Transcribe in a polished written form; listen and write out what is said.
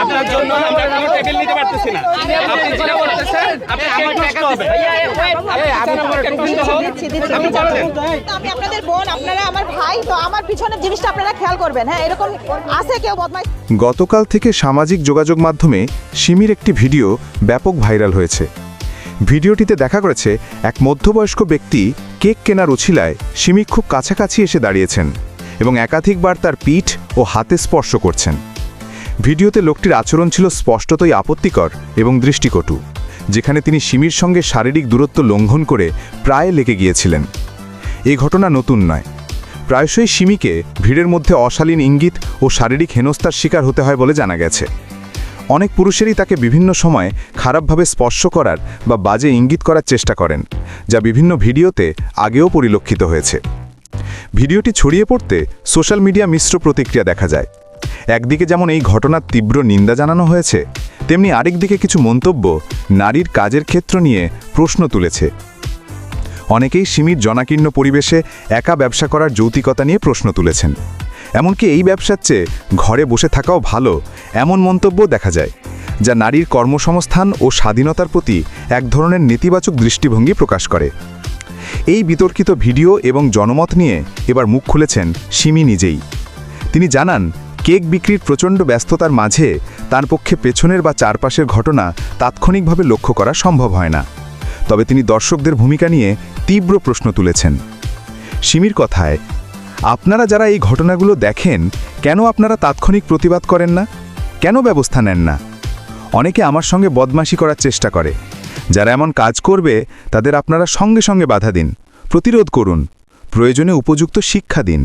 আপনার জন্য আমরা কোনো টেবিল নিতে পারতেছি না। আপনি যেটা বলতেছেন আপনি আমার টাকা দিবেন। আমি আপনাদের বোন, আপনারা আমার ভাই, তো আমার পিছনের জিনিসটা আপনারা খেয়াল করবেন। হ্যাঁ, এরকম আছে কেউ বদমাইশ? গতকাল থেকে সামাজিক যোগাযোগ মাধ্যমে সিমির একটি ভিডিও ব্যাপক ভাইরাল হয়েছে। ভিডিওটিতে দেখা গেছে এক মধ্যবয়স্ক ব্যক্তি কেক কেনার উছিলায় সিমি খুব কাছাকাছি এসে দাঁড়িয়েছেন এবং একাধিকবার তার পিঠ ও হাতে স্পর্শ করছেন। ভিডিওতে লোকটির আচরণ ছিল স্পষ্টতই আপত্তিকর এবং দৃষ্টিকটু, যেখানে তিনি সিমির সঙ্গে শারীরিক দূরত্ব লঙ্ঘন করে প্রায় লেগে গিয়েছিলেন। এই ঘটনা নতুন নয়, প্রায়শই সিমিকে ভিড়ের মধ্যে অশালীন ইঙ্গিত ও শারীরিক হেনস্থার শিকার হতে হয় বলে জানা গেছে। অনেক পুরুষেরই তাকে বিভিন্ন সময় খারাপভাবে স্পর্শ করার বা বাজে ইঙ্গিত করার চেষ্টা করেন, যা বিভিন্ন ভিডিওতে আগেও পরিলক্ষিত হয়েছে। ভিডিওটি ছড়িয়ে পড়তে সোশ্যাল মিডিয়া মিশ্র প্রতিক্রিয়া দেখা যায়। একদিকে যেমন এই ঘটনার তীব্র নিন্দা জানানো হয়েছে, তেমনি আরেকদিকে কিছু মন্তব্য নারীর কাজের ক্ষেত্র নিয়ে প্রশ্ন তুলেছে। অনেকেই সিমির জনাকীর্ণ পরিবেশে একা ব্যবসা করার যৌক্তিকতা নিয়ে প্রশ্ন তুলেছেন। এমনকি এই ব্যবসার চেয়ে ঘরে বসে থাকাও ভালো এমন মন্তব্য দেখা যায়, যা নারীর কর্মসংস্থান ও স্বাধীনতার প্রতি এক ধরনের নেতিবাচক দৃষ্টিভঙ্গি প্রকাশ করে। এই বিতর্কিত ভিডিও এবং জনমত নিয়ে এবার মুখ খুলেছেন সিমি নিজেই। তিনি জানান, কেক বিক্রির প্রচণ্ড ব্যস্ততার মাঝে তার পক্ষে পেছনের বা চারপাশের ঘটনা তাৎক্ষণিকভাবে লক্ষ্য করা সম্ভব হয় না। তবে তিনি দর্শকদের ভূমিকা নিয়ে তীব্র প্রশ্ন তুলেছেন। সিমির কথায়, আপনারা যারা এই ঘটনাগুলো দেখেন, কেন আপনারা তাৎক্ষণিক প্রতিবাদ করেন না? কেন ব্যবস্থা নেন না? অনেকে আমার সঙ্গে বদমাশি করার চেষ্টা করে। যারা এমন কাজ করবে তাদের আপনারা সঙ্গে সঙ্গে বাধা দিন, প্রতিরোধ করুন, প্রয়োজনে উপযুক্ত শিক্ষা দিন।